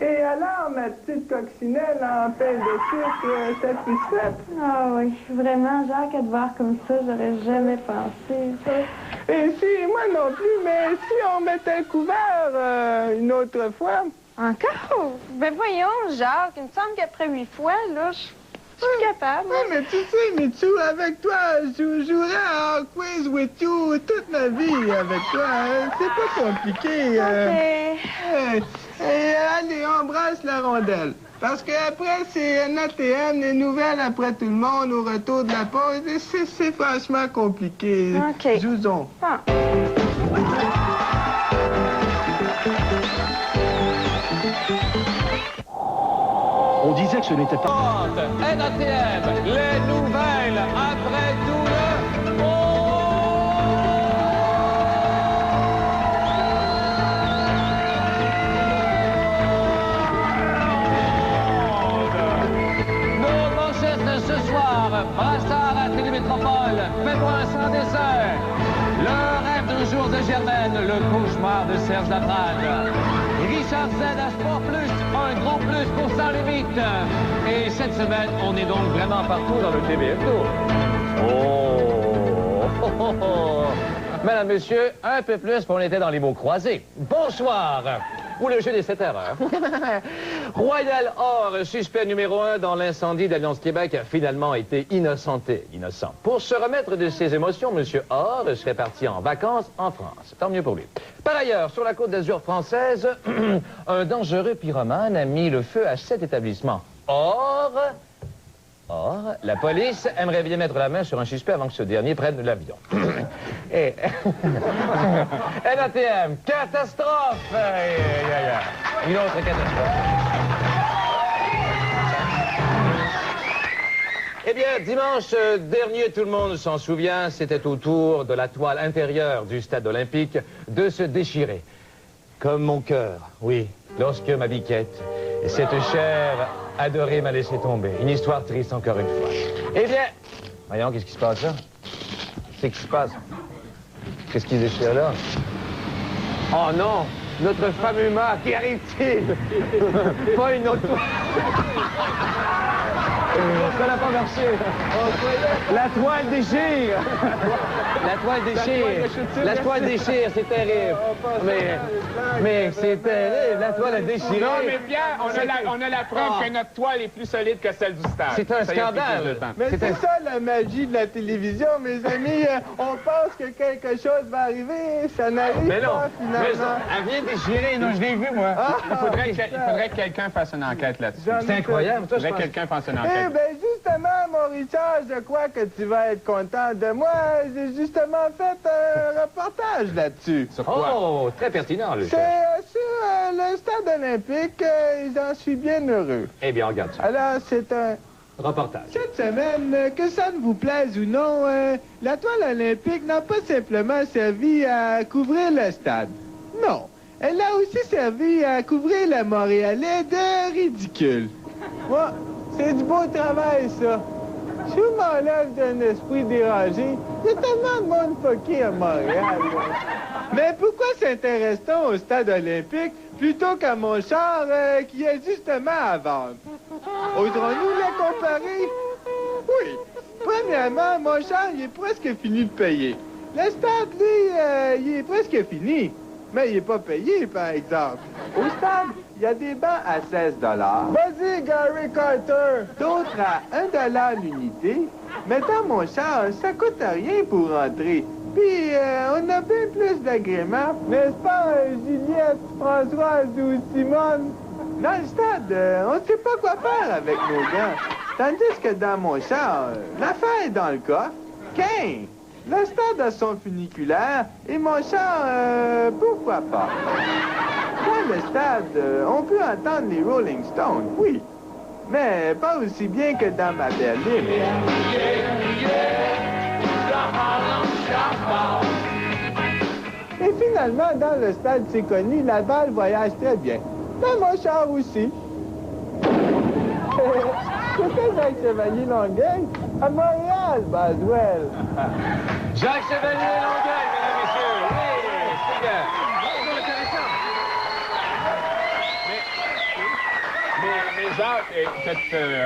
Et alors, ma petite coccinelle en pain de sucre, satisfaite? Ah oui, vraiment, Jacques, à te voir comme ça, j'aurais jamais pensé, ça. Et si, moi non plus, mais si on mettait un couvert une autre fois? Encore? Ben voyons, Jacques, il me semble qu'après 8 fois, là, je suis capable. Oui, mais tu sais, Mitsu, avec toi, je jouerais à Quiz with You toute ma vie avec toi. Hein? C'est pas compliqué. OK. Et allez, embrasse la rondelle. Parce qu'après, c'est un ATM, les nouvelles après tout le monde au retour de la pause. Et c'est franchement compliqué. OK. Jouons. Ah. On disait que ce n'était pas... NATM, les nouvelles après tout le monde. Nos manchettes ce soir, Brassard à Télémétropole, fais-moi un sans dessert. Le rêve d'un jour de Germaine, le cauchemar de Serge Laprade. Richard Z à Sport Plus, un gros plus pour Sans Limite. Et cette semaine, on est donc vraiment partout dans le TV Hebdo. Oh! Madame, monsieur, un peu plus pour on était dans les mots croisés. Bonsoir! Ou le jeu des 7 erreurs. Royal Or, suspect numéro 1 dans l'incendie d'Alliance Québec, a finalement été innocenté. Innocent. Pour se remettre de ses émotions, M. Or serait parti en vacances en France. Tant mieux pour lui. Par ailleurs, sur la côte d'Azur française, un dangereux pyromane a mis le feu à 7 établissements. Or, la police aimerait bien mettre la main sur un suspect avant que ce dernier prenne l'avion. Et... NATM, catastrophe! Une autre catastrophe. Eh bien, dimanche dernier, tout le monde s'en souvient, c'était au tour de la toile intérieure du stade olympique de se déchirer. Comme mon cœur, oui, lorsque ma biquette, cette chère adorée m'a laissé tomber. Une histoire triste encore une fois. Eh bien, voyons, qu'est-ce qui se passe là? Qu'est-ce qui se passe? Qu'est-ce qui se déchire là? Oh non! Notre fameux mât, qui arrive-t-il? Pas une autre toile. Ça n'a pas marché. La toile déchire. La toile déchire. La toile déchire, c'est terrible. Mais c'est terrible. La toile a déchiré. Non, mais Pierre, on a la preuve que notre toile est plus solide que celle du stade. C'est un scandale. Mais c'est ça la magie de la télévision, mes amis. On pense que quelque chose va arriver, ça n'arrive pas finalement. Mais ça, elle vient déchirer, non, je l'ai vu, moi. Il faudrait que quelqu'un fasse une enquête là-dessus. C'est incroyable. Il faudrait que quelqu'un fasse une enquête. Eh bien, justement, mon Richard, je crois que tu vas être content de moi. J'ai justement fait un reportage là-dessus. Sur quoi? Oh, très pertinent, le chef. C'est sur le stade olympique et j'en suis bien heureux. Eh bien, on regarde ça. Alors, c'est un... Reportage. Cette semaine, que ça ne vous plaise ou non, la toile olympique n'a pas simplement servi à couvrir le stade. Non, elle a aussi servi à couvrir le Montréalais de ridicule. Moi, c'est du beau travail, ça. Si je m'enlève d'un esprit dérangé, il y a tellement de monde fucké à Montréal. Mais pourquoi s'intéresse-t-on au stade olympique plutôt qu'à mon char qui est justement à vendre? Oserons-nous les comparer? Oui. Premièrement, mon char, il est presque fini de payer. Le stade, lui, il est presque fini. Mais il n'est pas payé, par exemple. Au stade, il y a des bancs à 16 $. Vas-y, Gary Carter! D'autres à 1 $ l'unité. Mais dans mon char, ça coûte rien pour rentrer. Puis, on a bien plus d'agréments. N'est-ce pas, Juliette, Françoise ou Simone? Dans le stade, on ne sait pas quoi faire avec nos gants. Tandis que dans mon char, l'affaire est dans le coffre. 15! Le stade a son funiculaire et mon char, pourquoi pas? Dans le stade, on peut entendre les Rolling Stones, oui. Mais pas aussi bien que dans ma berline. Et finalement, dans le stade, c'est connu, la balle voyage très bien. Dans mon char aussi. C'était Jacques Chevalier Longueuil à Montréal, Boswell. Jacques Chevalier Longueuil, mesdames et messieurs. Oui, c'est bien. C'est intéressant. César,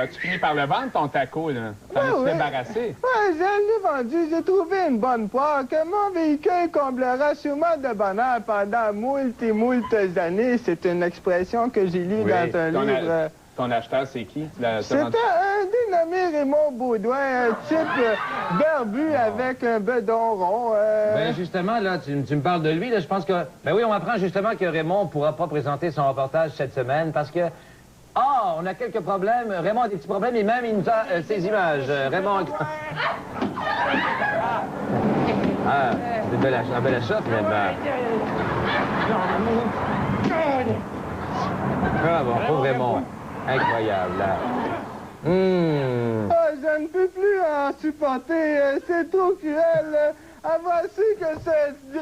as-tu fini par le vendre, ton taco, là? T'en as-tu débarrassé? Ouais, je l'ai vendu. J'ai trouvé une bonne poire que mon véhicule comblera sûrement de bonheur pendant moult et moult années. C'est une expression que j'ai lue dans un livre. Ton acheteur, c'est qui? C'était un dénommé Raymond Baudouin, un type barbu avec un bedon rond. Ben justement, là, tu me parles de lui, là, je pense que... Ben oui, on apprend justement que Raymond ne pourra pas présenter son reportage cette semaine parce que... Ah, on a quelques problèmes. Raymond a des petits problèmes et même il nous a ses images. Raymond... Ah, c'est un bel achat, finalement. Ah bon, pauvre Raymond. Incroyable, là. Ah, je ne peux plus en supporter. C'est trop cruel. Avoir su que ce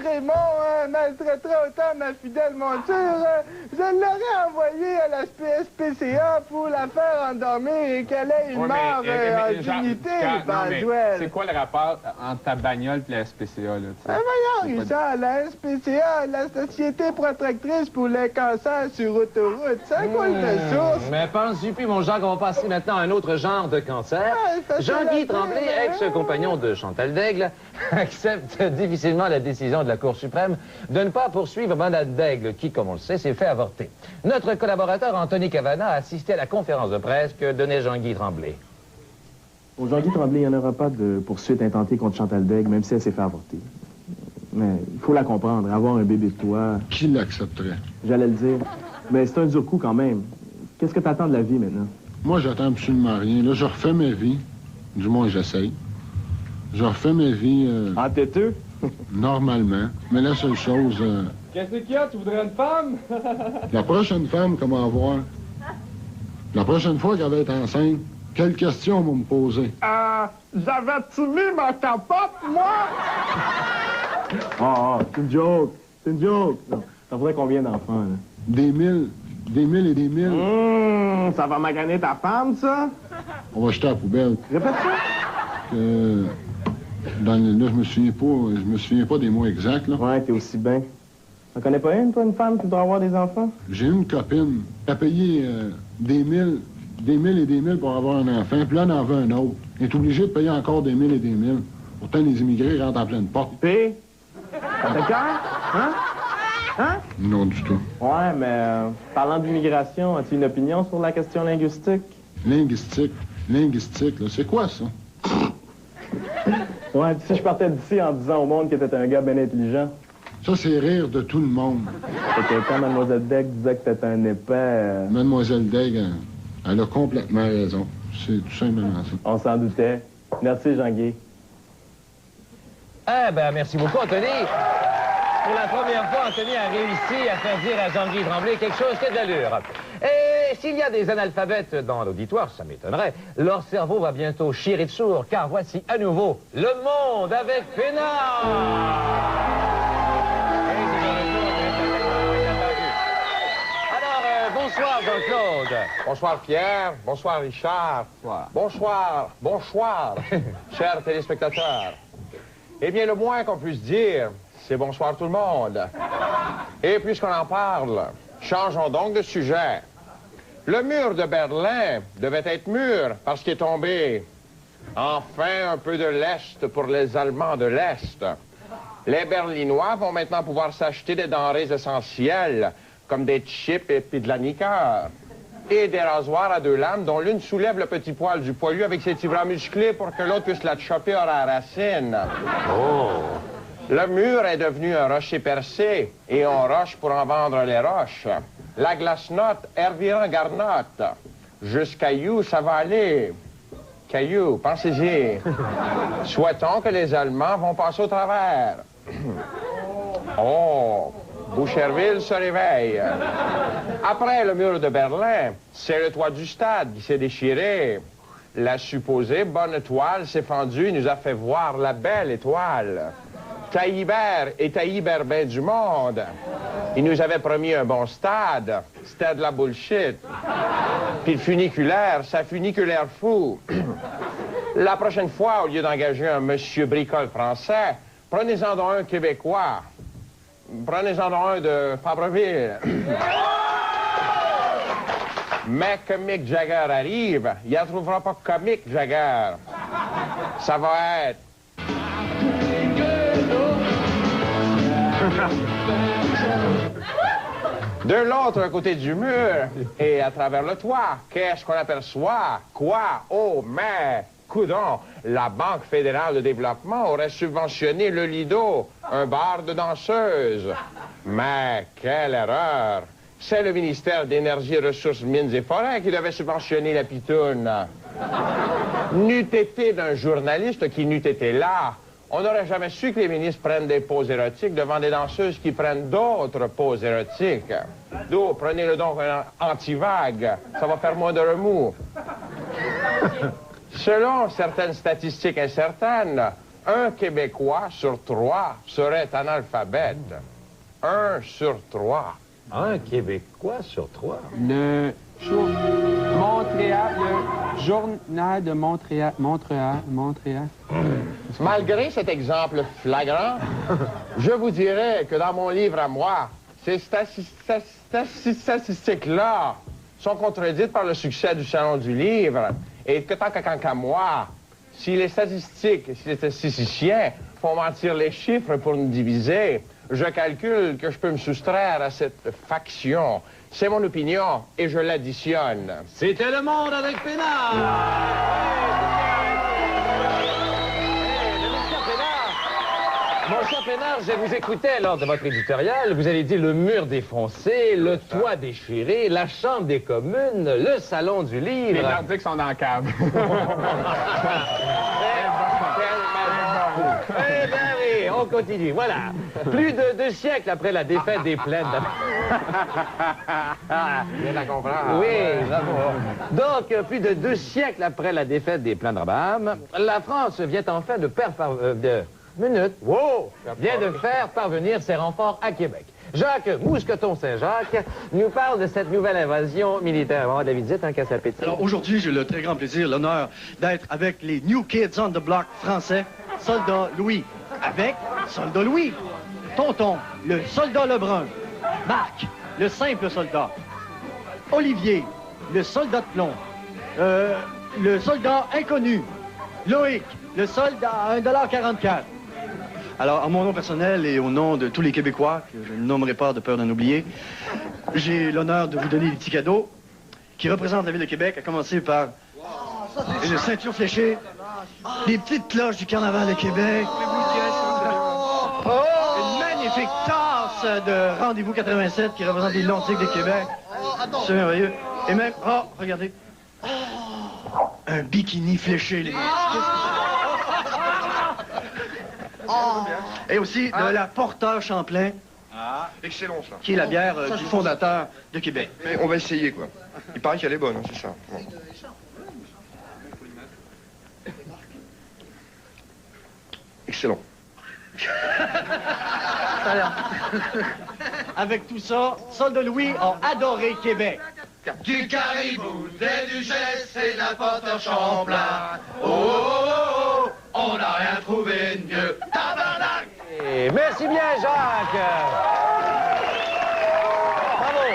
Raymond maltraiterait autant ma fidèle monture, je l'aurais envoyé à la SPCA pour la faire endormir et qu'elle ait une mort en dignité, Boswell. C'est quoi le rapport entre ta bagnole et la SPCA, là? Voyons, Richard, la SPCA, la Société protectrice pour les cancers sur autoroute, ça coule de source. Mais pense-y plus, mon Jacques, on va passer maintenant à un autre genre de cancer. Jean-Guy Tremblay, ex-compagnon de Chantal Daigle, accepte difficilement la décision de la Cour suprême de ne pas poursuivre Mme Daigle, qui, comme on le sait, s'est fait avorter. Notre collaborateur Anthony Cavana a assisté à la conférence de presse que donnait Jean-Guy Tremblay. Pour Jean-Guy Tremblay, il n'y en aura pas de poursuite intentée contre Chantal Daigle, même si elle s'est fait avorter. Mais il faut la comprendre, avoir un bébé de toi... Qui l'accepterait? J'allais le dire. Mais c'est un dur coup quand même. Qu'est-ce que tu attends de la vie maintenant? Moi, j'attends absolument rien. Là, je refais ma vie. Du moins, j'essaye. Je refais ma vie... En têteux? Normalement. Mais la seule chose... Qu'est-ce qu'il y a? Tu voudrais une femme? La prochaine femme, comment voir? La prochaine fois qu'elle va être enceinte, quelles questions vont me poser? J'avais-tu mis ma capote, moi? C'est une joke. C'est une joke. Ça faudrait combien d'enfants, là? Des mille et des mille. Ça va maganer ta femme, ça? On va jeter à la poubelle. Répète ça. Là, je me souviens pas des mots exacts, là. Ouais, t'es aussi bien. T'en connais pas une, toi, une femme qui doit avoir des enfants? J'ai une copine qui a payé des mille et des mille pour avoir un enfant, puis là, elle en veut un autre. Elle est obligée de payer encore des mille et des mille. Pourtant, les immigrés rentrent en pleine porte. P? T'as de cœur? Hein? Hein? Non, du tout. Ouais, mais parlant d'immigration, as-tu une opinion sur la question linguistique? Linguistique, là, c'est quoi, ça? Ouais, si je partais d'ici en disant au monde que t'étais un gars bien intelligent. Ça, c'est rire de tout le monde. Fait que quand Mlle Daigle disait que t'étais un épais... Mademoiselle Daigle, elle a complètement raison. C'est tout simplement ça. On s'en doutait. Merci, Jean-Guy. Eh ben, merci beaucoup, Anthony. Pour la première fois, Anthony a réussi à faire dire à Jean-Guy Tremblay quelque chose qui a de l'allure. Et s'il y a des analphabètes dans l'auditoire, ça m'étonnerait, leur cerveau va bientôt chier de sourd, car voici à nouveau Le Monde avec Pénard. Bonsoir Jean-Claude. Bonsoir Pierre, bonsoir Richard, bonsoir, chers téléspectateurs. Eh bien, le moins qu'on puisse dire, c'est bonsoir tout le monde. Et puisqu'on en parle, changeons donc de sujet. Le mur de Berlin devait être mûr parce qu'il est tombé. Enfin, un peu de lest pour les Allemands de l'Est. Les Berlinois vont maintenant pouvoir s'acheter des denrées essentielles, comme des chips et puis de la liqueur. Et des rasoirs à deux lames dont l'une soulève le petit poil du poilu avec ses petits bras musclés pour que l'autre puisse la choper à la racine. Oh! Le mur est devenu un rocher percé et on roche pour en vendre les roches. La glace-note, Hervirant Garnotte. Jusqu'à You, ça va aller. Caillou, pensez-y. Souhaitons que les Allemands vont passer au travers. Oh! Boucherville se réveille. Après le mur de Berlin, c'est le toit du stade qui s'est déchiré. La supposée bonne étoile s'est fendue et nous a fait voir la belle étoile. Taillibert et Taillibert du monde. Il nous avait promis un bon stade. C'était de la bullshit. Puis le funiculaire, ça funiculaire fou. La prochaine fois, au lieu d'engager un monsieur bricole français, prenez-en donc un Québécois. Prenez-en un de Fabreville. Mais que Mick Jagger arrive, il ne trouvera pas comique Jagger. Ça va être... De l'autre côté du mur et à travers le toit, qu'est-ce qu'on aperçoit? Quoi? Oh, mais, coudonc, la Banque fédérale de développement aurait subventionné le Lido, un bar de danseuses. Mais quelle erreur! C'est le ministère d'Énergie, Ressources, Mines et Forêts qui devait subventionner la pitoune. N'eût été d'un journaliste qui n'eût été là, on n'aurait jamais su que les ministres prennent des poses érotiques devant des danseuses qui prennent d'autres poses érotiques. D'où, prenez-le donc anti-vague, ça va faire moins de remous. Selon certaines statistiques incertaines, un Québécois sur 3 serait analphabète. 1 sur 3. Un Québécois sur 3? Le Montréal, le journal de Montréal. Malgré cet exemple flagrant, je vous dirais que dans mon livre à moi, ces statistiques-là sont contredites par le succès du Salon du Livre et que tant qu'à moi, si les statistiques, si les statisticiens font mentir les chiffres pour nous diviser, je calcule que je peux me soustraire à cette faction. C'est mon opinion et je l'additionne. C'était Le Monde avec Pénard! Mon cher Pénard, je vous écoutais lors de votre éditorial. Vous avez dit le mur défoncé, le toit déchiré, la chambre des communes, le salon du livre. Les nordiques sont dans la cave. Eh bien oui, on continue. Voilà. Plus de 2 siècles après la défaite des plaines Bien la comprendre. Oui, bravo. Donc, plus de 2 siècles après la défaite des plaines d'Abraham, la France vient enfin de vient de faire parvenir ses renforts à Québec. Jacques Mousqueton-Saint-Jacques nous parle de cette nouvelle invasion militaire. On va de la visite, hein, Casse-Appétit. Alors aujourd'hui, j'ai le très grand plaisir, l'honneur d'être avec les New Kids on the Block français, Soldat Louis. Avec Soldat Louis, Tonton, le soldat Lebrun, Marc, le simple soldat, Olivier, le soldat de plomb, le soldat inconnu, Loïc, le soldat à 1,44 $. Alors, en mon nom personnel et au nom de tous les Québécois, que je ne nommerai pas de peur d'en oublier, j'ai l'honneur de vous donner des petits cadeaux qui représentent la ville de Québec, à commencer par une ceinture fléchée, des petites cloches du Carnaval de Québec, une magnifique tasse de Rendez-vous 87 qui représente les Nordiques de Québec. C'est merveilleux. Et même, regardez, un bikini fléché, les Et aussi de la Porteur Champlain. Ah, excellent ça. Qui est la bière du fondateur de Québec. Mais on va essayer quoi. Il paraît qu'elle est bonne, hein, c'est ça. Bon. Excellent. Avec tout ça, Soldat Louis a adoré Québec. Du caribou, des duchesses et de la Porteur Champlain. Oh, oh, oh, oh, on n'a rien trouvé de mieux. Tabarnak! Merci bien, Jacques. Bravo.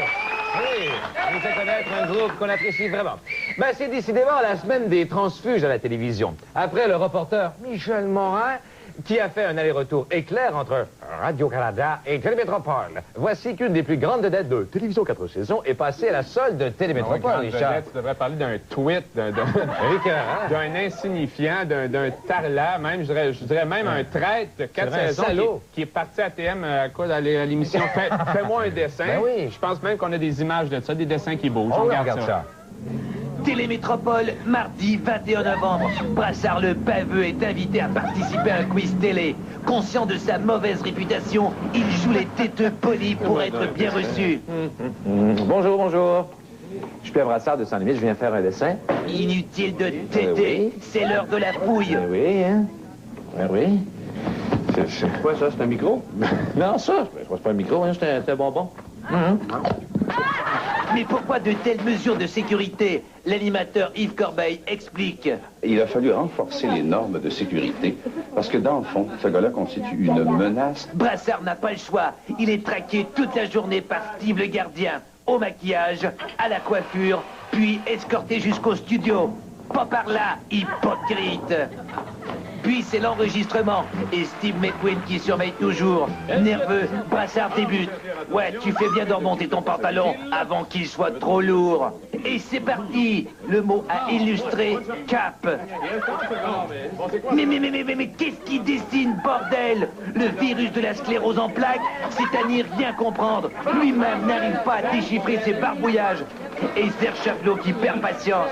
Oui, vous faites connaître un groupe qu'on apprécie vraiment. Ben, c'est décidément la semaine des transfuges à la télévision. Après le reporter Michel Morin, qui a fait un aller-retour éclair entre Radio-Canada et Télémétropole. Voici qu'une des plus grandes vedettes de Télévision 4 saisons est passée à la solde de Télémétropole, Richard. Tu devrais parler d'un tweet, d'un insignifiant, d'un tarlat, même, je dirais même un traître de 4 saisons qui est parti à TM à l'émission Fais-moi un dessin. Ben oui. Je pense même qu'on a des images de ça, des dessins qui bougent. On regarde ça. Télémétropole, mardi 21 novembre. Brassard le baveux est invité à participer à un quiz télé. Conscient de sa mauvaise réputation, il joue les têteux polis pour être bien reçu. Bonjour, bonjour. Je suis Pierre Brassard de Sans Limite, je viens faire un dessin. Inutile de téter, c'est l'heure de la fouille. Oui, hein? Oui. C'est quoi ça, c'est un micro? Non, ça, c'est pas un micro, hein, c'est un bonbon. Mais pourquoi de telles mesures de sécurité? L'animateur Yves Corbeil explique. Il a fallu renforcer les normes de sécurité parce que, dans le fond, ce gars-là constitue une menace. Brassard n'a pas le choix. Il est traqué toute la journée par Steve le gardien. Au maquillage, à la coiffure, puis escorté jusqu'au studio. Pas par là, hypocrite. Puis c'est l'enregistrement. Et Steve McQueen qui surveille toujours. Nerveux, Brassard débute. Ouais, tu fais bien de remonter ton pantalon avant qu'il soit trop lourd. Et c'est parti. Le mot à illustrer, cap. Mais qu'est-ce qu'il dessine, bordel? Le virus de la sclérose en plaques, c'est à n'y rien comprendre. Lui-même n'arrive pas à déchiffrer ses barbouillages. Et Serge Chapelot qui perd patience.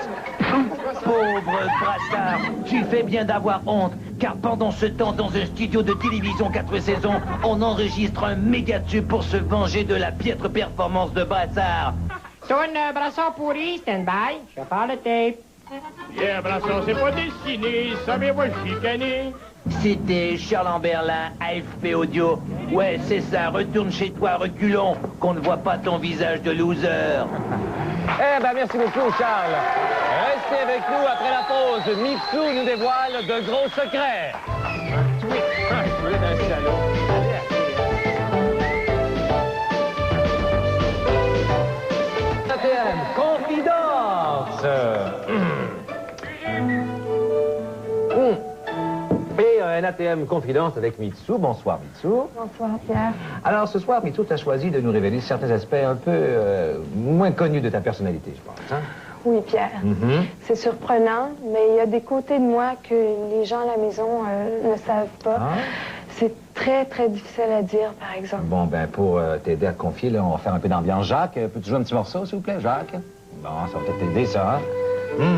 Pauvre Brassard, tu fais bien d'avoir honte, car pendant ce temps, dans un studio de télévision 4 saisons, on enregistre un méga tube pour se venger de la piètre performance de Brassard. Tourne Brassard pourri, stand-by, je vais faire le tape. Yeah, Brassard, c'est pas destiné, ça mais moi chicaner. C'était Charles Amberlin, AFP Audio. Ouais, c'est ça, retourne chez toi, reculons, qu'on ne voit pas ton visage de loser. Eh ben, merci beaucoup, Charles. Restez avec nous après la pause. Mitsu nous dévoile de gros secrets. ATM, confidence. Et un ATM confidence avec Mitsu. Bonsoir, Mitsu. Bonsoir, Pierre. Alors, ce soir, Mitsu, tu as choisi de nous révéler certains aspects un peu moins connus de ta personnalité, je pense. Hein? Oui, Pierre. C'est surprenant, mais il y a des côtés de moi que les gens à la maison ne savent pas. Ah. C'est très, très difficile à dire, par exemple. Bon, ben, pour t'aider à te confier, là, on va faire un peu d'ambiance. Jacques, peux-tu jouer un petit morceau, s'il vous plaît, Jacques? Bon, ça va peut-être t'aider, ça. Hein?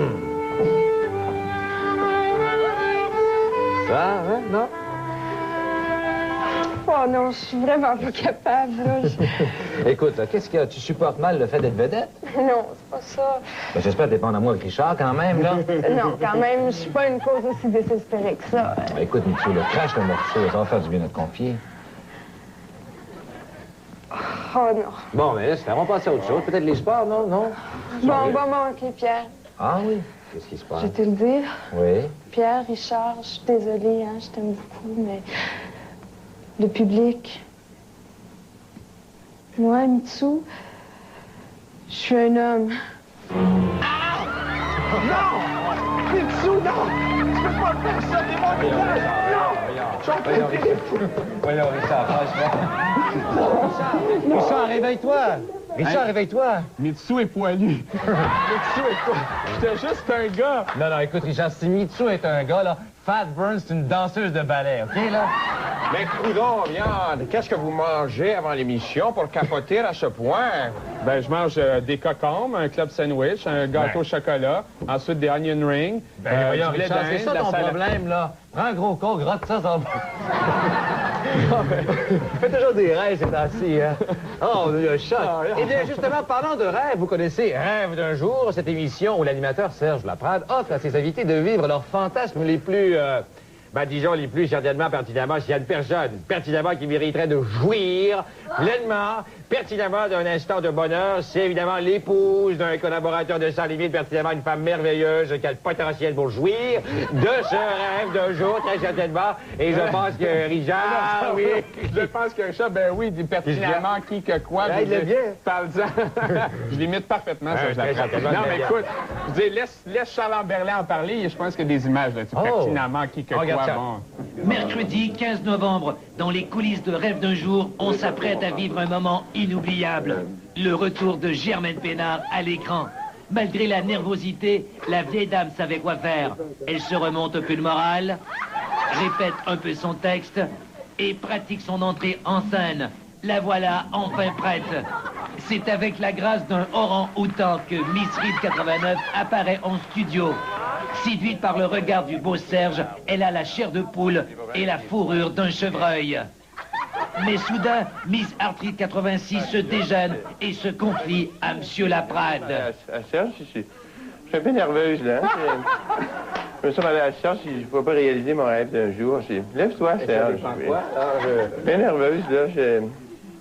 Ça, hein? Non? Oh non, je suis vraiment pas capable, là. Écoute, là, qu'est-ce qu'il y a? Tu supportes mal le fait d'être vedette? Non, c'est pas ça. Ben, j'espère que t'es pas en amour avec Richard, quand même, là. Non, quand même, je suis pas une cause aussi désespérée que ça. Ben, écoute, Mitsu, là, crache le morceau, ça va faire du bien de te confier. Oh non. Bon, mais laisse, on va passer à autre chose. Peut-être les sports, non? Non? Bon, ok, Pierre. Ah oui? Qu'est-ce qui se passe? Je vais te le dire. Oui? Pierre, Richard, je suis désolée, hein, je t'aime beaucoup, mais le public, moi, Mitsu, je suis un homme. Non! Mitsu, non! Tu peux pas faire ça, t'es mon visage! Non! Voyons, Richard, franchement. Richard, réveille-toi! Richard, réveille-toi! Mitsu est poilu. Mitsu est poilu. J'étais juste un gars. Non, non, écoute, Richard, si Mitsu est un gars, là, Fat Burns, c'est une danseuse de ballet, OK, là? Mais coudonc, viande, qu'est-ce que vous mangez avant l'émission pour capoter à ce point? Ben, je mange des cocombes, un club sandwich, un gâteau au chocolat, ensuite des onion rings, Voyons, du blé Richard, c'est d'Inde, ça la ton salade. problème, là. Prends un gros con, grotte ça va. Fais toujours des rêves, ces temps-ci, hein? Oh, le choc. Eh bien, justement, parlant de rêves, vous connaissez Rêve d'un jour, cette émission où l'animateur Serge Laprade offre à ses invités de vivre leurs fantasmes les plus... disons, les plus certainement, pertinemment, s'il y a une personne, pertinemment, qui mériterait de jouir pleinement, pertinemment d'un instant de bonheur, c'est évidemment l'épouse d'un collaborateur de Sans Limite, pertinemment une femme merveilleuse qui a le potentiel pour jouir de ce rêve d'un jour, très certainement. Et je pense que Richard, oui. Je pense que Richard, ben oui, dit pertinemment qui que quoi. Ah, il est bien. Parle-en. Je l'imite parfaitement, ça, je l'apprends. Non, mais écoute, je dis, laisse Charles Amberlin en parler, et je pense qu'il y a des images là-dessus. Pertinemment qui que quoi, bon. Mercredi 15 novembre, dans les coulisses de Rêve d'un jour, on s'apprête à vivre un moment inoubliable. Le retour de Germaine Pénard à l'écran. Malgré la nervosité, la vieille dame savait quoi faire. Elle se remonte un peu le moral, répète un peu son texte et pratique son entrée en scène. La voilà enfin prête. C'est avec la grâce d'un orang-outan que Miss Reed 89 apparaît en studio. Séduite par le regard du beau Serge, elle a la chair de poule et la fourrure d'un chevreuil. Mais soudain, Miss Arthrite 86 se déjeune et se confie à Monsieur Laprade. Serge, je suis un peu nerveuse, là. Je me suis demandé à Serge si je ne pouvais pas réaliser mon rêve d'un jour. Lève-toi, Serge. Je suis bien nerveuse, là.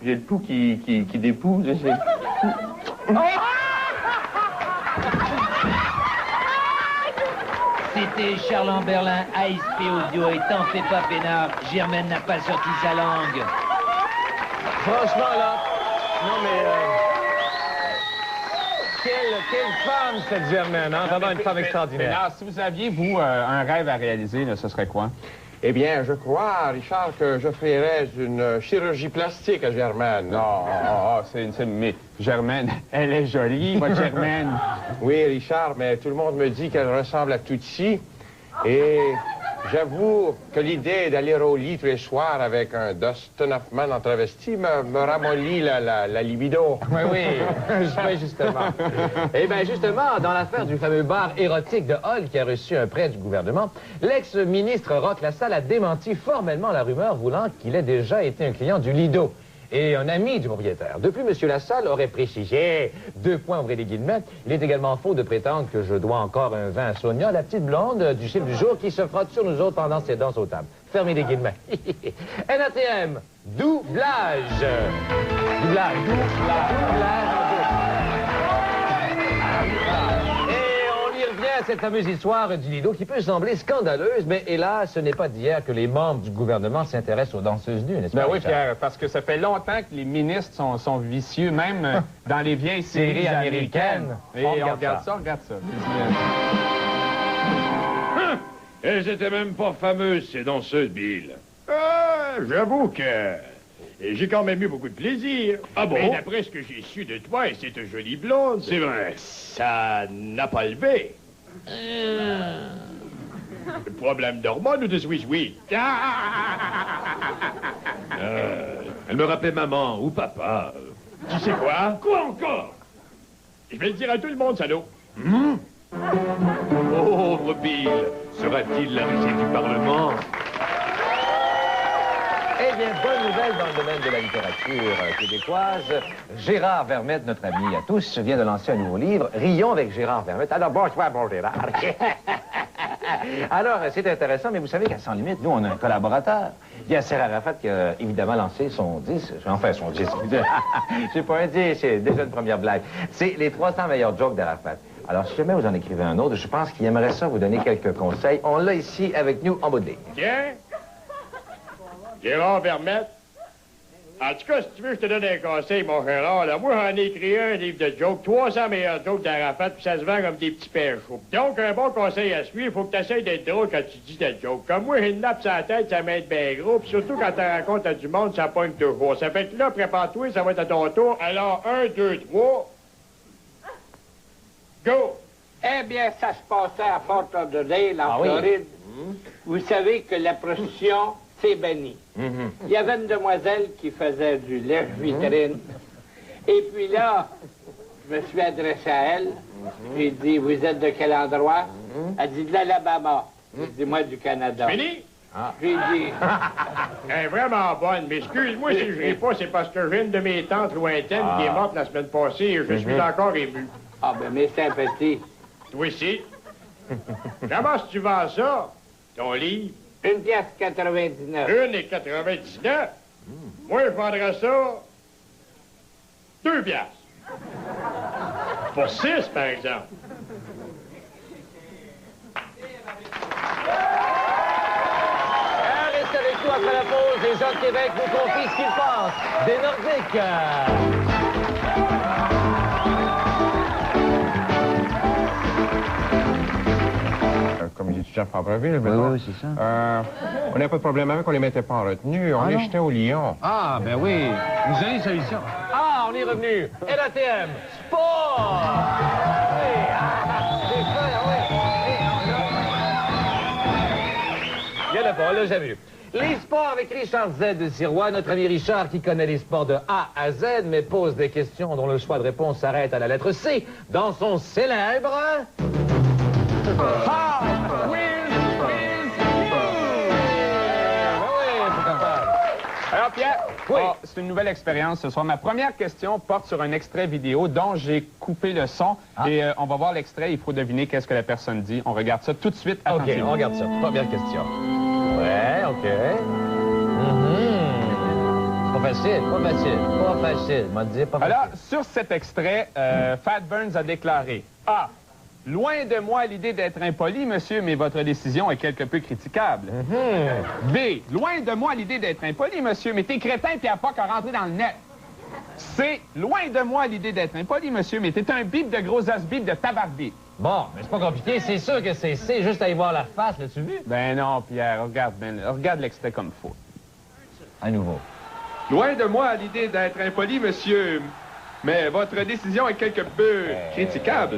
J'ai le pouls qui dépoule. C'était Charles Amberlin, ASP Audio, et t'en fais pas, Pénard, Germaine n'a pas sorti sa langue. Franchement, là, non, mais... quelle femme, cette Germaine, hein? Vraiment une femme extraordinaire. Alors, si vous aviez, vous, un rêve à réaliser, là, ce serait quoi? Eh bien, je crois, Richard, que j'offrirais une chirurgie plastique à Germaine. Mais Germaine, elle est jolie, votre Germaine. Oui, Richard, mais tout le monde me dit qu'elle ressemble à Tootsie. Et j'avoue que l'idée d'aller au lit tous les soirs avec un Dustin Hoffman en travesti me ramollit la libido. Oui, justement. Eh bien, justement, dans l'affaire du fameux bar érotique de Hall qui a reçu un prêt du gouvernement, l'ex-ministre Roch Lassalle a démenti formellement la rumeur voulant qu'il ait déjà été un client du Lido et un ami du propriétaire. De plus, M. Lassalle aurait précisé, 2 points ouvrez les guillemets, il est également faux de prétendre que je dois encore un vin à Sonia, la petite blonde du chiffre du jour qui se frotte sur nous autres pendant ses danses aux tables. Fermez les guillemets. NATM, doublage. Doublage. Cette fameuse histoire du Lido qui peut sembler scandaleuse, mais hélas, ce n'est pas d'hier que les membres du gouvernement s'intéressent aux danseuses nues, n'est-ce pas? Ben oui, Pierre, parce que ça fait longtemps que les ministres sont vicieux, même dans les vieilles séries américaines. Et on regarde ça. Elles étaient même pas fameuses, ces danseuses, Bill. J'avoue que j'ai quand même eu beaucoup de plaisir. Ah bon? Mais d'après ce que j'ai su de toi et cette jolie blonde, c'est vrai, ça n'a pas levé. Le problème d'hormones ou de swiss-oui? Elle me rappelait maman ou papa. Tu sais quoi? Quoi encore? Je vais le dire à tout le monde, salaud. Pauvre Bill, sera-t-il la risée du Parlement? Eh bien, bonne nouvelle dans le domaine de la littérature québécoise. Gérard Vermette, notre ami à tous, vient de lancer un nouveau livre, Rions avec Gérard Vermette. Alors, bonsoir, bon Gérard. Alors, c'est intéressant, mais vous savez qu'à Sans Limite, nous, on a un collaborateur. Il y a Yasser Arafat qui a évidemment lancé son 10, enfin son 10. C'est pas un 10, c'est déjà une première blague. C'est les 300 meilleurs jokes d'Arafat. Alors, si jamais vous en écrivez un autre, je pense qu'il aimerait ça vous donner quelques conseils. On l'a ici avec nous en bout de ligne. Tiens! Gérard Vermette. En tout cas, si tu veux, je te donne un conseil, mon Gérard. Là, moi, j'en ai écrit un livre de jokes, 300 meilleurs jokes d'Arafat, puis ça se vend comme des petits pains chauds. Donc, un bon conseil à suivre, il faut que tu essaies d'être drôle quand tu dis tes jokes. Comme moi, j'ai une nappe sur la tête, ça m'aide bien gros, puis surtout quand tu racontes à du monde, ça pogne toujours. Ça fait que là, prépare-toi, ça va être à ton tour. Alors, 1, 2, 3. Go! Eh bien, ça se passait à Fort Lauderdale, en Floride. Vous savez que la prostitution, c'est béni. Il y avait une demoiselle qui faisait du lèche-vitrine. Et puis là, je me suis adressé à elle. J'ai dit, vous êtes de quel endroit? Elle dit, de l'Alabama. J'ai dit, moi, du Canada. Fini? J'ai dit... Elle est vraiment bonne, mais excuse-moi si je ris pas, c'est parce que j'ai une de mes tantes lointaines qui est morte la semaine passée et je suis encore ému. Ah, ben, mes sympathies. Toi aussi. Comment est-ce que tu vends ça, ton livre? 1,99 $. 1,99 $? Moi, je vendrais ça 2 piastres. Pour 6, par exemple. Restez avec nous après la pause. Les gens de Québec nous confient ce qu'ils pensent des Nordiques. Comme les étudiants Fabreville, oui, c'est ça. On n'a pas de problème avec, on les mettait pas en retenue, on les jetait au lion. Ah, ben oui, une jolie solution. Ah, on est revenu. LATM, sport! Oui, c'est ça, oui. Il y en a pas, on l'a jamais vu. Les sports avec Richard Z de Sirois, notre ami Richard qui connaît les sports de A à Z, mais pose des questions dont le choix de réponse s'arrête à la lettre C dans son célèbre... Alors, Pierre, c'est une nouvelle expérience ce soir. Ma première question porte sur un extrait vidéo dont j'ai coupé le son. Et on va voir l'extrait. Il faut deviner qu'est-ce que la personne dit. On regarde ça tout de suite. OK, on regarde ça. Première question. Ouais, OK. Pas facile. M'a dit pas facile. Alors, sur cet extrait, Fat Burns a déclaré A. Loin de moi l'idée d'être impoli, monsieur, mais votre décision est quelque peu critiquable. B. Loin de moi l'idée d'être impoli, monsieur, mais t'es crétin puis à pas qu'à rentrer dans le net. C'est loin de moi l'idée d'être impoli, monsieur, mais t'es un bip de gros as-bip de tabardi. Bon, mais c'est pas compliqué, c'est sûr que c'est juste à y voir la face, l'as-tu vu? Ben non, Pierre, regarde l'extrait comme faut. À nouveau. Loin de moi l'idée d'être impoli, monsieur. Mais votre décision est quelque peu critiquable.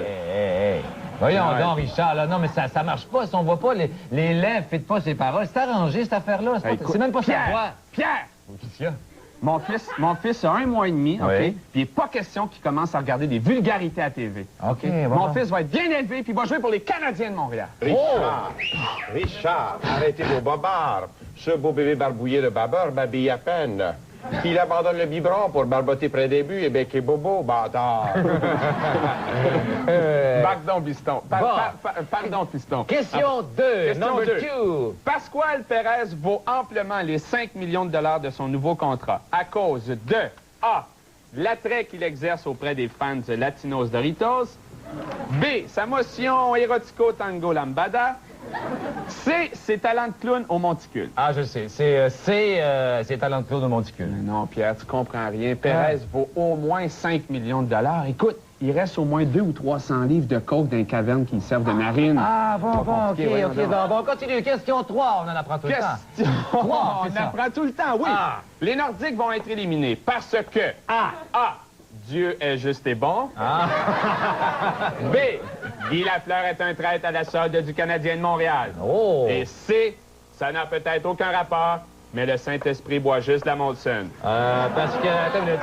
Voyons donc, Richard, là, non, mais ça marche pas. Si on voit pas, les lèvres ne fitent pas ses paroles. C'est arrangé, cette affaire-là. C'est même pas sa voix. Pierre! Qu'est-ce qu'il y a? Mon fils a 1 mois et demi, OK? Puis il n'est pas question qu'il commence à regarder des vulgarités à TV. OK, Mon fils va être bien élevé, puis il va jouer pour les Canadiens de Montréal. Richard, arrêtez vos bobards. Ce beau bébé barbouillé de babeur m'habille à peine. Qu'il abandonne le biberon pour barboter près des buts, et bien qu'il est bobo, bâtard. Pardon, piston. Pardon, piston. Question 2, number 2. Pasquale Perez vaut amplement les 5 millions de dollars de son nouveau contrat à cause de A. L'attrait qu'il exerce auprès des fans latinos Doritos. B. Sa motion érotico-tango lambada. C. Ses talents de clown au monticule. Ah, je sais. C'est ses talents de clown au monticule. Mais non, Pierre, tu comprends rien. Perez vaut au moins 5 millions de dollars. Écoute, il reste au moins 200 ou 300 livres de coke dans les cavernes qui servent de marine. Ah, bon, OK, bon, continue. Question 3, on en apprend tout le temps. Question 3, on apprend tout le temps, oui. Les Nordiques vont être éliminés parce que A. Dieu est juste et bon. B. Guy Lafleur est un traître à la solde du Canadien de Montréal. Et C. Ça n'a peut-être aucun rapport, mais le Saint-Esprit boit juste la Molson. Parce que, attends une minute,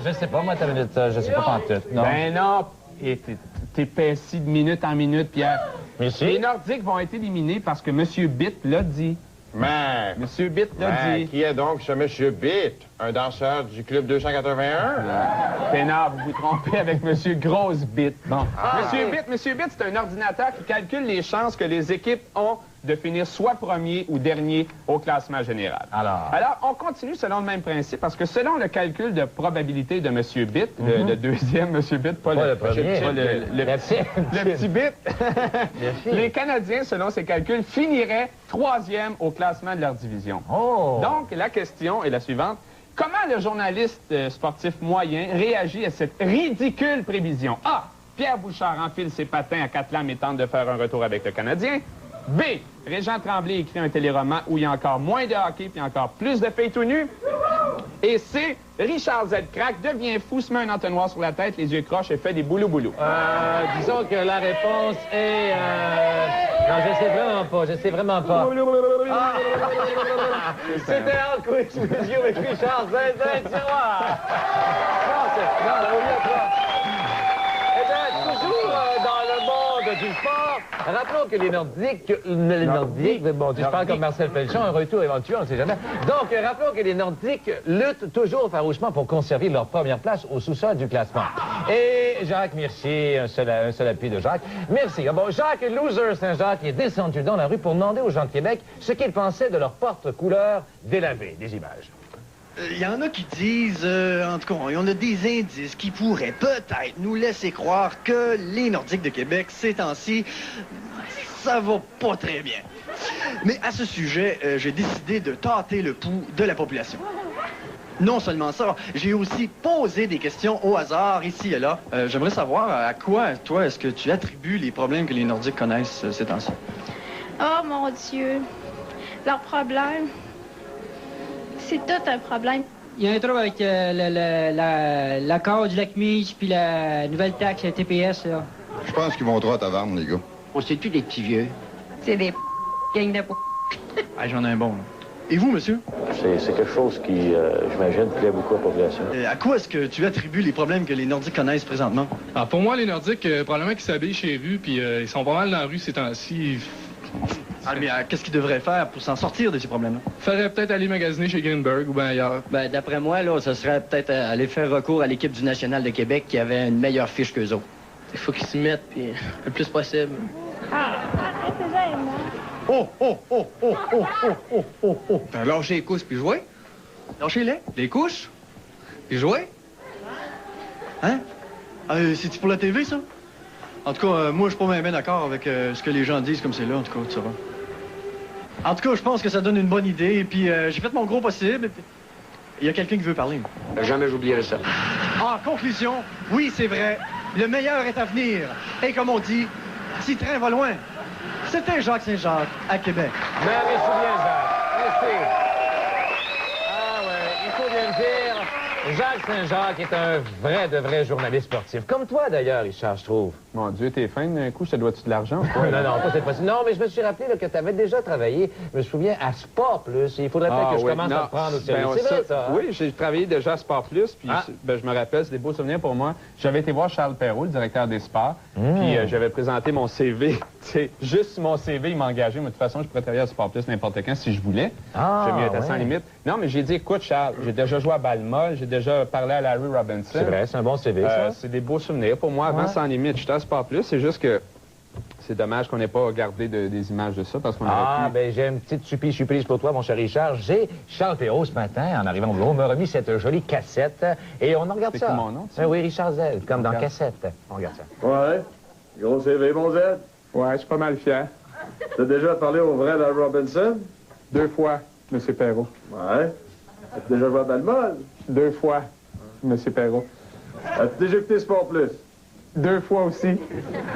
je sais pas, moi, attends une minute, je sais pas pantoute, non? Ben non, et t'es paissi de minute en minute, Pierre. Les Nordiques vont être éliminés parce que M. Bitt l'a dit. Mais... Monsieur Bitt l'a dit. Qui est donc ce Monsieur Bitt? Un danseur du Club 281? Pénard, vous vous trompez avec Monsieur Grosse Bitt. Bon. Monsieur Bitt, c'est un ordinateur qui calcule les chances que les équipes ont de finir soit premier ou dernier au classement général. Alors, on continue selon le même principe, parce que selon le calcul de probabilité de M. Bitt, le deuxième M. Bitt, pas le premier, le petit Bitt, les Canadiens, selon ces calculs, finiraient 3e au classement de leur division. Donc, la question est la suivante. Comment le journaliste sportif moyen réagit à cette ridicule prévision? A. Pierre Bouchard enfile ses patins à 4 lames et tente de faire un retour avec le Canadien. B. Régent Tremblay écrit un téléroman où il y a encore moins de hockey puis encore plus de filles tout nues. Et C. Richard Z. Crack devient fou, se met un entonnoir sur la tête, les yeux croches et fait des boulou-boulou. Disons que la réponse est... Non, je sais vraiment pas. C'était un quiz studio avec Richard Z. tiroir. Toujours dans le monde du sport, rappelons que les Nordiques, bon, je parle comme Marcel Pelchon, un retour éventuel, on ne sait jamais. Donc, rappelons que les Nordiques luttent toujours farouchement pour conserver leur première place au sous-sol du classement. Et Jacques Mirchier, un seul appui de Jacques. Merci. Bon, Jacques Loser Saint-Jacques est descendu dans la rue pour demander aux gens de Québec ce qu'ils pensaient de leur porte-couleur délavée. Des images. Il y en a qui disent, en tout cas, il y en a des indices qui pourraient peut-être nous laisser croire que les Nordiques de Québec, ces temps-ci, ça va pas très bien. Mais à ce sujet, j'ai décidé de tâter le pouls de la population. Non seulement ça, j'ai aussi posé des questions au hasard, ici et là. J'aimerais savoir à quoi, toi, est-ce que tu attribues les problèmes que les Nordiques connaissent ces temps-ci? Oh, mon Dieu. Leur problème... C'est tout un problème. Il y a un trouble avec l'accord du lac Meech puis la nouvelle taxe, la TPS, là. Je pense qu'ils vont droit à taverne, les gars. On sait-tu des petits vieux? C'est des gang de J'en ai un bon, là. Et vous, monsieur? C'est quelque chose qui, j'imagine, plaît beaucoup à la population. À quoi est-ce que tu attribues les problèmes que les Nordiques connaissent présentement? Alors, pour moi, les Nordiques, probablement qu'ils s'habillent chez les rues, puis ils sont pas mal dans la rue ces temps-ci. Mais qu'est-ce qu'ils devraient faire pour s'en sortir de ces problèmes-là? Faudrait peut-être aller magasiner chez Greenberg ou bien ailleurs. Ben, d'après moi, là, ce serait peut-être aller faire recours à l'équipe du National de Québec qui avait une meilleure fiche qu'eux autres. Il faut qu'ils s'y mettent, puis le plus possible. Arrête déjà, Emma. Ben, lâcher les couches puis jouer. Lâchez-les? Les couches? Puis jouer? Hein? C'est-tu pour la TV, ça? En tout cas, moi, je suis pas bien d'accord avec ce que les gens disent comme c'est là, en tout cas, tu sauras. En tout cas, je pense que ça donne une bonne idée, et puis j'ai fait mon gros possible, et puis... il y a quelqu'un qui veut parler. Jamais j'oublierai ça. En conclusion, oui, c'est vrai, le meilleur est à venir. Et comme on dit, si train va loin. C'était Jacques Saint-Jacques à Québec. Merci bien, Jacques. Merci. Ah ouais, il faut bien le dire, Jacques Saint-Jacques est un vrai de vrai journaliste sportif. Comme toi, d'ailleurs, Richard, je trouve. Mon Dieu, t'es fin d'un coup, je te dois-tu de l'argent? Non, pas cette fois-ci. Non, mais je me suis rappelé là, que tu avais déjà travaillé, je me souviens, à Sport Plus. Il faudrait peut-être que je commence à te prendre au sérieux. C'est vrai, ça? Hein? Oui, j'ai travaillé déjà à Sport Plus, puis je me rappelle, c'est des beaux souvenirs pour moi. J'avais été voir Charles Perrault, le directeur des sports, puis j'avais présenté mon CV. T'sais, juste mon CV, il m'a engagé. Mais de toute façon, je pourrais travailler à Sport Plus n'importe quand si je voulais. J'ai mieux être sans limite. Non, mais j'ai dit, écoute, Charles, j'ai déjà joué à Balmol, j'ai déjà parlé à Larry Robinson. C'est vrai, c'est un bon CV, ça. C'est des beaux souvenirs. Pour moi, avant Sans Limite, j'étais à Sport Plus. C'est juste que c'est dommage qu'on n'ait pas gardé des images de ça parce qu'on aurait pu... ben j'ai une petite surprise pour toi, mon cher Richard. J'ai Charles Perrault ce matin, en arrivant au bureau, m'a remis cette jolie cassette et on en regarde ça. C'est mon nom, oui, Richard Z, comme dans cassette. On regarde ça. Ouais. Gros CV, mon Z. Ouais, je suis pas mal fier. T'as déjà parlé au vrai Larry Robinson? 2 fois, M. Perrault. Ouais. As-tu déjà joué à Balmol? 2 fois, M. Perrault. As-tu déjà écouté Sport Plus? 2 fois aussi.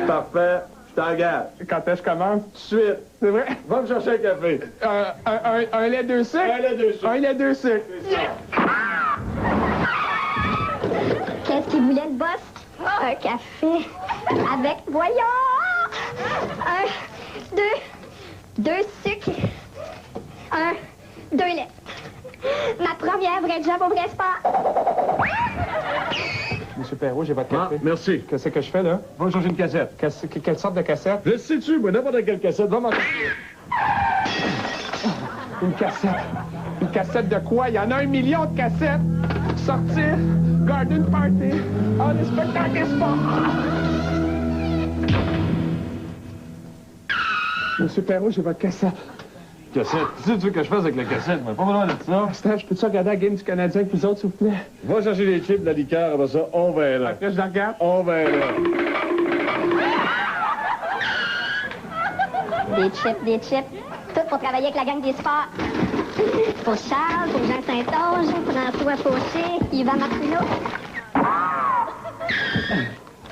Parfait. Je t'engage. Quand est-ce que je commence? Tout de suite. C'est vrai? Va me chercher un café. Un lait 2 sucres? Un lait 2 sucres. Un lait 2 sucres. Qu'est-ce qu'il voulait, le boss? Un café. Avec, voyons! 2 sucres. 2 laits. Ma première vraie job au vrai sport. Monsieur Perrault, j'ai votre café. Merci. Qu'est-ce que je fais, là? Va me chercher une cassette. Quelle sorte de cassette? Je sais-tu, moi, n'importe quelle cassette. Va m'en Une cassette. Une cassette de quoi? Il y en a 1 million de cassettes. Sortir, Garden Party, des spectacles sport. Monsieur Perrault, j'ai votre cassette. Cassette? Qu'est-ce que tu veux que je fasse avec la cassette? Pas besoin de ça. Stan, je peux-tu regarder la game du Canadien avec vous autres, s'il vous plaît? Va chercher les chips, de la liqueur, après ça, on verra. Après, je la regarde. On verra. Des chips. Tout pour travailler avec la gang des sports. Pour Charles, pour Jean Saint-Onge, François Fauché, Yvan Martineau.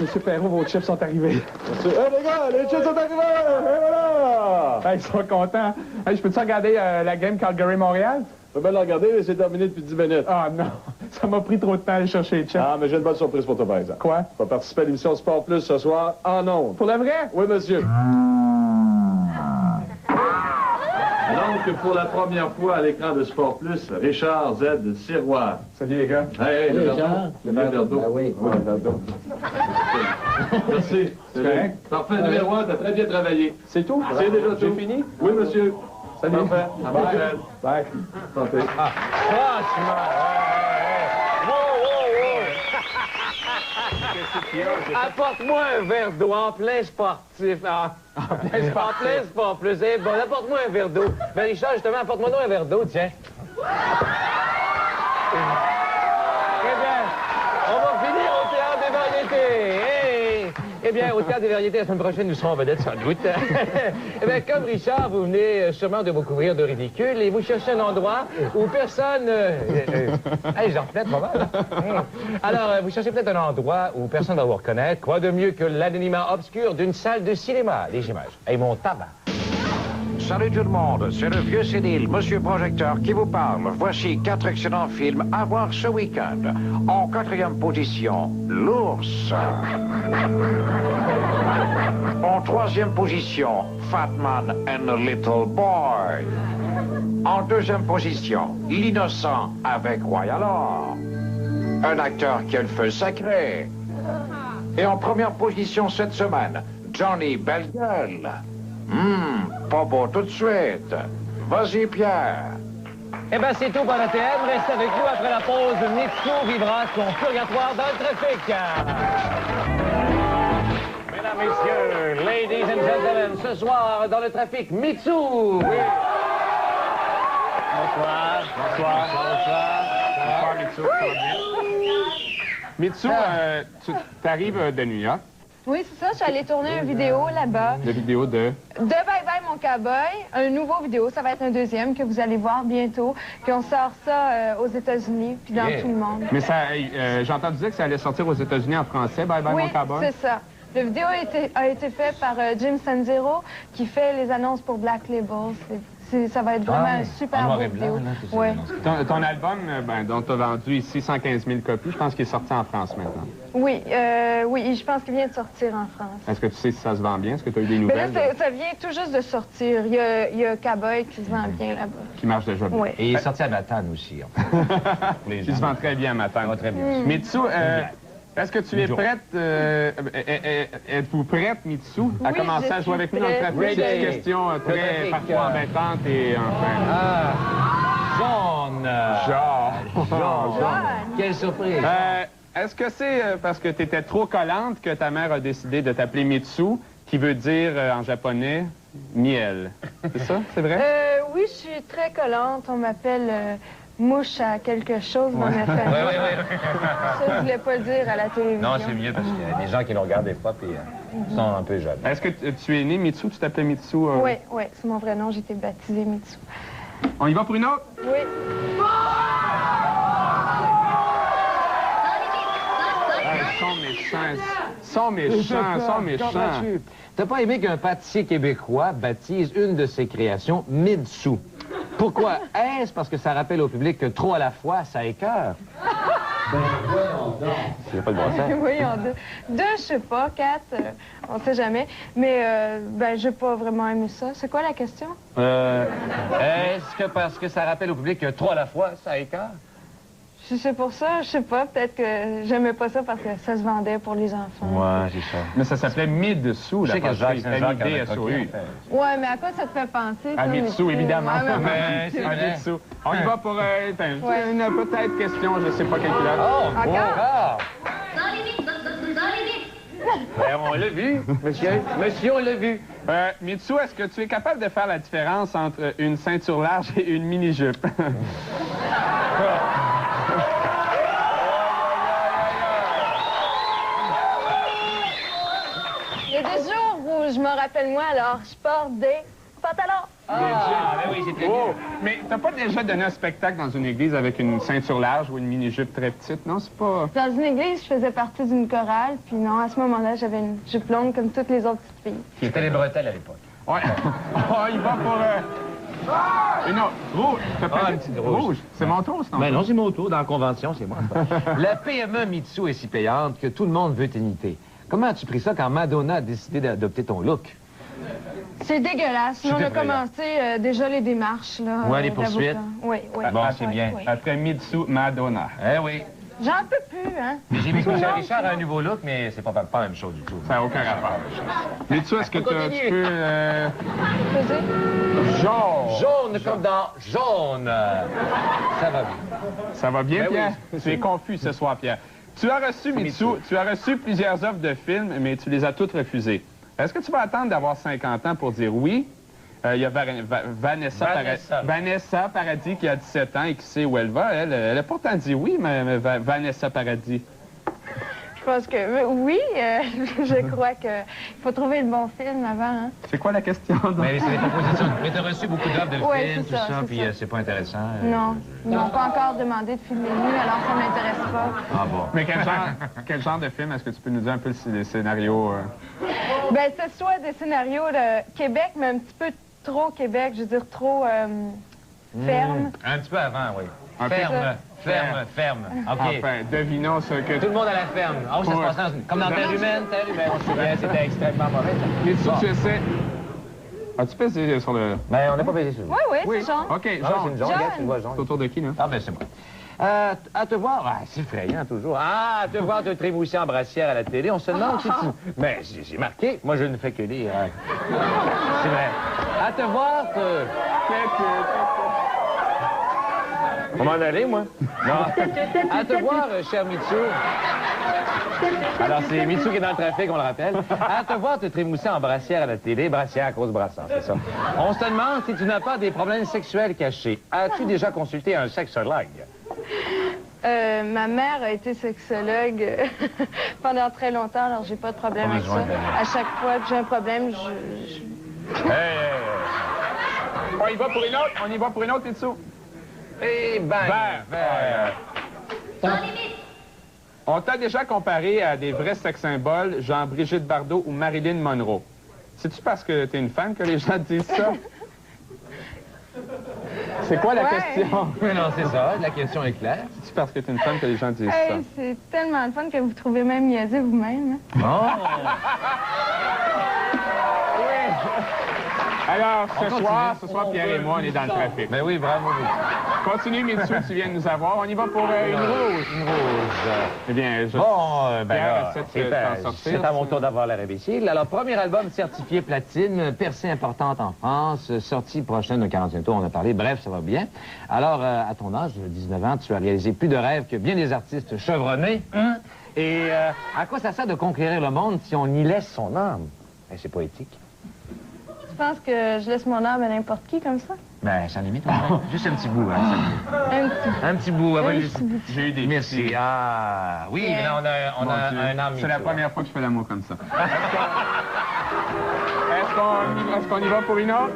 Monsieur Perrault, vos chips sont arrivés. Les gars, les chips sont arrivés! Et voilà! Ils sont contents. Je peux-tu regarder la game Calgary-Montréal? Je peux bien la regarder, mais c'est terminé depuis 10 minutes. Ah non, ça m'a pris trop de temps à aller chercher les chips. Ah, mais j'ai une bonne surprise pour toi, par exemple. Quoi? Tu vas participer à l'émission Sport Plus ce soir en ondes. Pour le vrai? Oui, monsieur. Donc, pour la première fois à l'écran de Sport Plus, Richard Z. Sirois. Salut, les gars. Hey, le Richard. Le verre d'eau. Ah oui. Ouais, le verre d'eau. Merci. C'est correct? Parfait, numéro 1, t'as très bien travaillé. C'est tout? C'est déjà tout. J'ai fini? Oui, monsieur. Salut. Parfait. À la prochaine. Bye. Santé. Franchement, apporte-moi un verre d'eau en plein sportif. En plein sport plus. Eh, bon, apporte-moi un verre d'eau. Ben, Richard, justement, apporte-moi donc un verre d'eau, tiens. Eh bien, on va finir au Théâtre des Variétés. Hey! Eh bien, au Théâtre des Variétés, la semaine prochaine, nous serons en vedette, sans doute. Eh bien, comme Richard, vous venez sûrement de vous couvrir de ridicule et vous cherchez un endroit où personne... Hey, j'en reflète pas mal. Hein? Alors, vous cherchez peut-être un endroit où personne ne va vous reconnaître. Quoi de mieux que l'anonymat obscur d'une salle de cinéma, des images. Et mon tabac. Salut tout le monde, c'est le vieux sénile, Monsieur Projecteur, qui vous parle. Voici 4 excellents films à voir ce week-end. En 4e position, L'Ours. En 3e position, Fat Man and a Little Boy. En 2e position, L'Innocent avec Royal Or. Un acteur qui a le feu sacré. Et en 1re position cette semaine, Johnny Belle-Gueule. Pas beau tout de suite. Vas-y, Pierre. Eh bien, c'est tout pour la TM. Reste avec nous après la pause. Mitsu vivra son purgatoire dans le trafic. Mesdames, messieurs, ladies and gentlemen, ce soir, dans le trafic, Mitsu. Oui. Bonsoir. Bonsoir. Bonsoir, Mitsu. Mitsu, tu arrives de New York. Oui, c'est ça. Je suis allée tourner une vidéo là-bas. Une vidéo de? De Bye Bye Mon Cowboy. Un nouveau vidéo. Ça va être un deuxième que vous allez voir bientôt. Puis on sort ça aux États-Unis puis dans tout le monde. Mais ça, j'ai entendu dire que ça allait sortir aux États-Unis en français, Bye Bye Mon Cowboy? Oui, c'est ça. La vidéo a été faite par Jim Sanzero qui fait les annonces pour Black Label. Ça va être vraiment un super beau vidéo. Ouais. Ton album, dont tu as vendu ici 115 000 copies, je pense qu'il est sorti en France maintenant. Oui, oui, je pense qu'il vient de sortir en France. Est-ce que tu sais si ça se vend bien? Est-ce que tu as eu des nouvelles? Là, ça vient tout juste de sortir. Il y a Cowboy qui se vend bien là-bas. Qui marche déjà bien. Oui. Et il est sorti à Matane aussi. Il se vend très bien à Matane. Très bien. Mitsu, est-ce que tu es prête? Êtes-vous prête, Mitsu, à commencer à jouer avec nous dans le trafic? C'est une question très parfois embêtante et enfin... Jaune. Quelle surprise. Est-ce que c'est parce que tu étais trop collante que ta mère a décidé de t'appeler Mitsu, qui veut dire en japonais miel? C'est ça? C'est vrai? Oui, je suis très collante. On m'appelle... mouche à quelque chose dans ma famille. Oui. Ça, je voulais pas le dire à la télévision. Non, c'est mieux parce qu'il y a des gens qui nous regardent des fois et sont un peu jeunes. Est-ce que tu es né Mitsu? Tu t'appelais Mitsu? Oui, c'est mon vrai nom. J'ai été baptisée Mitsu. On y va pour une autre? Oui. Ils sont méchants. T'as pas aimé qu'un pâtissier québécois baptise une de ses créations Mitsu? Pourquoi? Est-ce parce que ça rappelle au public que trop à la fois, ça écœure? Il n'y a pas de bon sens. Oui, deux, je sais pas, 4, on sait jamais. Mais, j'ai pas vraiment aimé ça. C'est quoi la question? Est-ce que parce que ça rappelle au public que trop à la fois, ça écœure? C'est pour ça, je sais pas. Peut-être que j'aimais pas ça parce que ça se vendait pour les enfants. Ouais, c'est ça. Mais ça s'appelait Mitsu, la pâtisserie. M-I-D-S-O-U. Ouais, mais à quoi ça te fait penser? À Mitsu, évidemment. Mais c'est Mitsu. On y va pour une peut-être question, je sais pas quelle couleur. Oh, encore? On l'a vu, monsieur. Monsieur, on l'a vu. Mitsu, est-ce que tu es capable de faire la différence entre une ceinture large et une mini-jupe? Il y a des jours où je me rappelle moi, alors je porte des pantalons. Oui, c'est très bien. Mais t'as pas déjà donné un spectacle dans une église avec une ceinture large ou une mini-jupe très petite, non? C'est pas... Dans une église, je faisais partie d'une chorale, puis non, à ce moment-là, j'avais une jupe longue comme toutes les autres petites filles. Qui étaient les bretelles à l'époque. Ouais. Il va pour... Une autre. Rouge. Une petite rouge. C'est mon tour, sinon? Ben non, c'est mon tour. Dans la convention, c'est moi. La PME Mitsu est si payante que tout le monde veut t'imiter. Comment as-tu pris ça quand Madonna a décidé d'adopter ton look? C'est dégueulasse. Nous, on a commencé déjà les démarches, là. Ouais, les poursuites. Oui. Bon, c'est bien. Oui. Après Mitsu, Madonna. Eh oui. J'en peux plus, hein. J'ai vu que Michel Richard a un nouveau look, mais c'est pas la même chose du tout. Ça n'a aucun rapport. Mitsu, est-ce que tu peux... Jaune comme dans jaune. Ça va bien. Ça va bien, Ben Pierre? oui. Tu es confus ce soir, Pierre. Tu as reçu, Mitsu, tu as reçu plusieurs offres de films, mais tu les as toutes refusées. Est-ce que tu vas attendre d'avoir 50 ans pour dire oui? Il y a Vanessa Paradis qui a 17 ans et qui sait où elle va. Elle a pourtant dit oui, mais Vanessa Paradis. Je pense que oui, je crois qu'il faut trouver le bon film avant. Hein. C'est quoi la question? Mais c'est des propositions. Mais tu as reçu beaucoup d'offres de films, tout ça, puis c'est pas intéressant. Non, ils m'ont pas encore demandé de filmer nu, alors ça m'intéresse pas. Ah bon? Mais quel genre de film? Est-ce que tu peux nous dire un peu le scénario? Ben, c'est soit des scénarios de Québec, mais un petit peu trop Québec, je veux dire trop ferme. Un petit peu avant, oui. Ferme. OK. Enfin, devinons ce que... Tout le monde à la ferme. Ah oui, ça se passe comme dans Terre humaine. On se souvient, c'était extrêmement mauvais. Mitsu, tu essaies... As-tu pesé sur le... Ben, on n'a pas pesé sur le... Oui, c'est jaune. OK, c'est une jaune. Regarde, tu vois jaune. C'est autour de qui, là? Ah, ben, c'est moi. À te voir, c'est effrayant toujours. À te voir te trémousser en brassière à la télé, on se demande si tu... Mais j'ai marqué, moi je ne fais que lire. Hein. C'est vrai. À te voir On m'en aller, moi? Non. À te voir, cher Mitsu. Alors, c'est Mitsu qui est dans le trafic, on le rappelle. À te voir te trémousser en brassière à la télé, brassière à cause brassard, c'est ça. On se demande si tu n'as pas des problèmes sexuels cachés. As-tu déjà consulté un sexologue? Ma mère a été sexologue pendant très longtemps, alors j'ai pas de problème avec ça. À chaque fois que j'ai un problème, On y va pour une autre? On y va pour une autre, t'es dessous? Et bang! On t'a déjà comparé à des vrais sex symboles, genre Brigitte Bardot ou Marilyn Monroe. C'est-tu parce que t'es une fan que les gens disent ça? C'est quoi la question? Oui, non, c'est ça. La question est claire. C'est parce que tu es une fan que les gens disent ça. C'est tellement le fun que vous trouvez même niaisé vous-même. Oh! Oui! Alors, ce soir, Pierre et moi, on est dans le trafic. Ben oui, bravo. Continue, Mitsu, tu viens de nous avoir. On y va pour une rouge. Une rouge. Eh bien, c'est à mon tour d'avoir l'air imbécile. Alors, premier album certifié platine, percée importante en France, sortie prochaine de 45 tours, on a parlé. Bref, ça va bien. Alors, à ton âge, 19 ans, tu as réalisé plus de rêves que bien des artistes chevronnés. Et à quoi ça sert de conquérir le monde si on y laisse son âme? C'est poétique. Tu penses que je laisse mon âme à n'importe qui comme ça? Ben, sans limite, juste un petit bout. Hein, un petit bout. J'ai eu des Merci. Ah, oui, mais là, on a un âme. C'est la première fois que je fais l'amour comme ça. Est-ce qu'on y va pour une autre?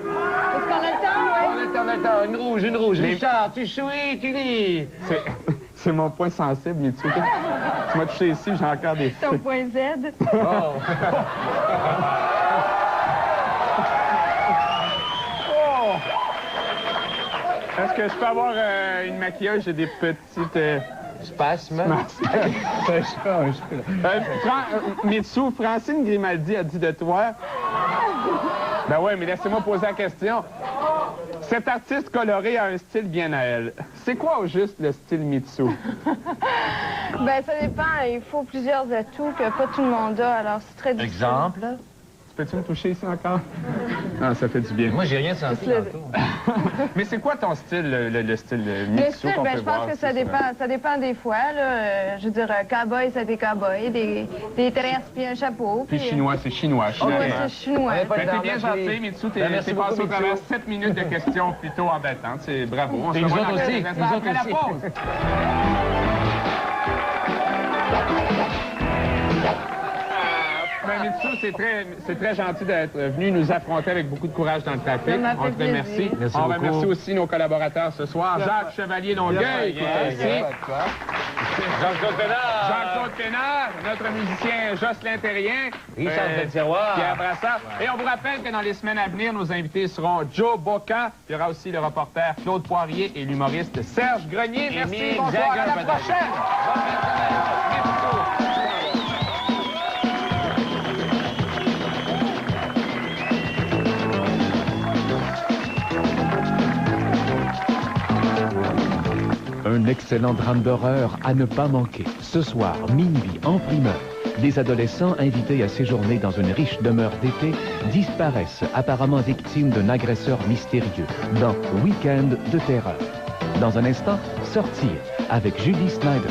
Est-ce qu'on a le temps, On a le temps. Une rouge. Richard, tu chouis, tu lis. C'est mon point sensible, Mitsu. Tu m'as touché ici, j'ai encore des... Ton point Z. Oh. Est-ce que je peux avoir une maquilleuse? J'ai des petites... Spasmes? Mitsu, Francine Grimaldi a dit de toi... Ben ouais, mais laissez-moi poser la question. Cet artiste coloré a un style bien à elle. C'est quoi au juste le style Mitsu? Ben ça dépend. Il faut plusieurs atouts que pas tout le monde a, alors c'est très difficile. Exemple? Peux-tu me toucher ici encore? Ah, ça fait du bien. Moi, j'ai rien senti tantôt. Mais c'est quoi ton style, le style Mitsu? Le style, ben, je pense que ça dépend des fois. Là. Je veux dire, cowboy, c'est des cowboys, des tresses puis un chapeau. Puis chinois, c'est chinois. Oui, c'est chinois. Ben, t'es bien gentil, Mitsu. T'es passé au travers 7 minutes de questions plutôt embêtantes. C'est bravo. On se revoit dans quelques instants après la pause. Ben, Mitsu, c'est très gentil d'être venu nous affronter avec beaucoup de courage dans le trafic. On te remercie. On remercie aussi nos collaborateurs ce soir. Jacques Chevalier-Longueuil, qui est ici. Jean-Claude Pénard. Jean-Claude Pénard, notre musicien Jocelyn Terrien. Richard Tiroir. Pierre Brassard. Et on vous rappelle que dans les semaines à venir, nos invités seront Joe Boca. Il y aura aussi le reporter Claude Poirier et l'humoriste Serge Grenier. Merci, bonsoir, à la prochaine. Un excellent drame d'horreur à ne pas manquer. Ce soir, minuit, en primeur, des adolescents invités à séjourner dans une riche demeure d'été disparaissent, apparemment victimes d'un agresseur mystérieux, dans Week-end de terreur. Dans un instant, Sortir avec Julie Snyder.